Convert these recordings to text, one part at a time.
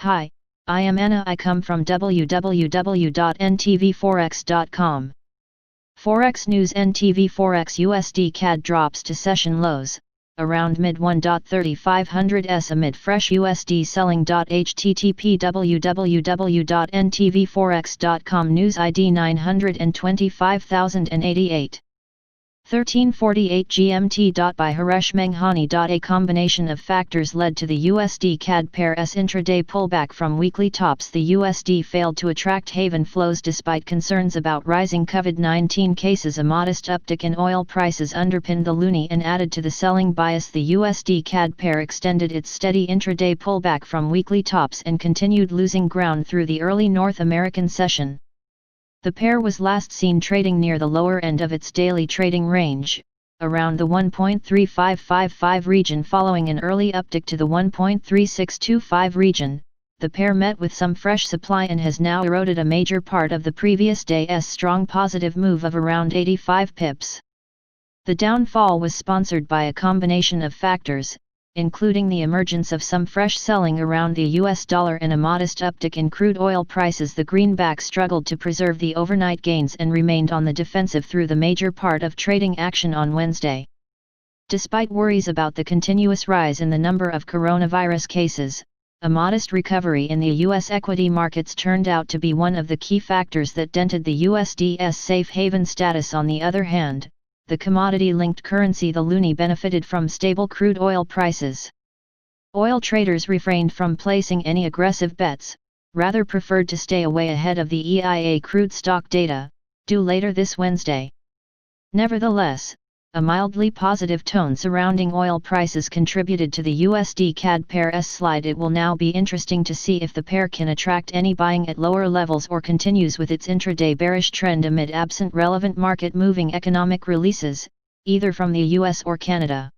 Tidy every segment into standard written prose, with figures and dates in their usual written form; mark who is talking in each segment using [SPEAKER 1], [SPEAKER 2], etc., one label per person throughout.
[SPEAKER 1] Hi, I am Anna. I come from www.NTVforex.com. Forex news. NTVforex USD CAD drops to session lows, around mid 1.3500s amid fresh USD selling. http www.ntvforex.com news ID 925088. 1348 GMT. By Haresh Menghani. A combination of factors led to the USD CAD pair's intraday pullback from weekly tops. The USD failed to attract haven flows despite concerns about rising COVID-19 cases. A modest uptick in oil prices underpinned the loonie and added to the selling bias. The USD CAD pair extended its steady intraday pullback from weekly tops and continued losing ground through the early North American session. The pair was last seen trading near the lower end of its daily trading range, around the 1.3555 region following an early uptick to the 1.3625 region. The pair met with some fresh supply and has now eroded a major part of the previous day's strong positive move of around 85 pips. The downfall was sponsored by a combination of factors, including the emergence of some fresh selling around the US dollar and a modest uptick in crude oil prices. The greenback struggled to preserve the overnight gains and remained on the defensive through the major part of trading action on Wednesday. Despite worries about the continuous rise in the number of coronavirus cases, a modest recovery in the US equity markets turned out to be one of the key factors that dented the USD's safe haven status. On the other hand, the commodity-linked currency the loonie benefited from stable crude oil prices. Oil traders refrained from placing any aggressive bets, rather preferred to stay away ahead of the EIA crude stock data, due later this Wednesday. Nevertheless, a mildly positive tone surrounding oil prices contributed to the USD CAD pair's slide. It will now be interesting to see if the pair can attract any buying at lower levels or continues with its intraday bearish trend amid absent relevant market-moving economic releases, either from the US or Canada.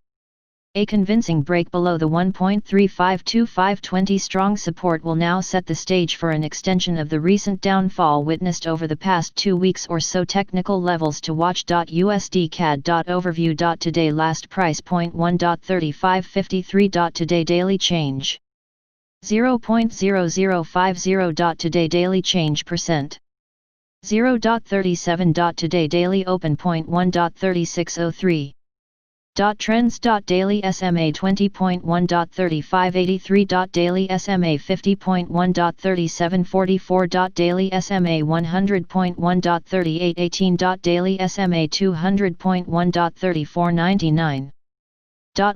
[SPEAKER 1] A convincing break below the 1.352520 strong support will now set the stage for an extension of the recent downfall witnessed over the past 2 weeks or so. Technical levels to watch. USD CAD. Overview. Today last price point 1.3553. Today daily change 0.0050. Today daily change percent 0.37. Today daily open point 1.3603. Trends. Daily SMA 20.1.3583. Daily SMA 50.1.3744. Daily SMA 100.1.3818. Daily SMA 200.1.3499.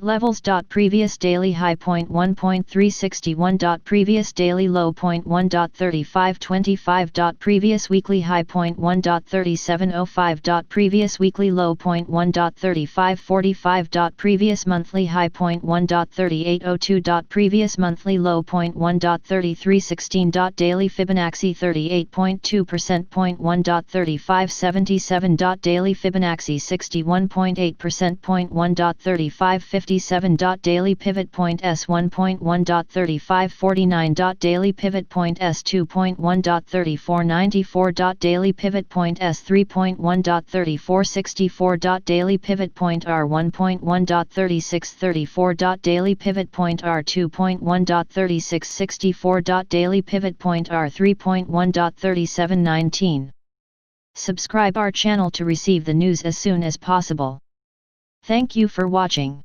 [SPEAKER 1] Levels. Previous daily high point 1.361. Previous daily low point 1.3525. Previous weekly high point 1.3705. Previous weekly low point 1.3545. Previous monthly high point 1.3802. Previous monthly low point 1.3316. Daily Fibonacci 38.2%. Point 1.3577. Daily Fibonacci 61.8%. Point 1.3557. Daily pivot point S 1.1.3549. Daily pivot point S 2.1.3494. Daily pivot point S 3.1.3464. Daily pivot point R 1.1.3634. Daily pivot point R 2.1.3664. Daily pivot point R 3.1.3719. Subscribe our channel to receive the news as soon as possible. Thank you for watching.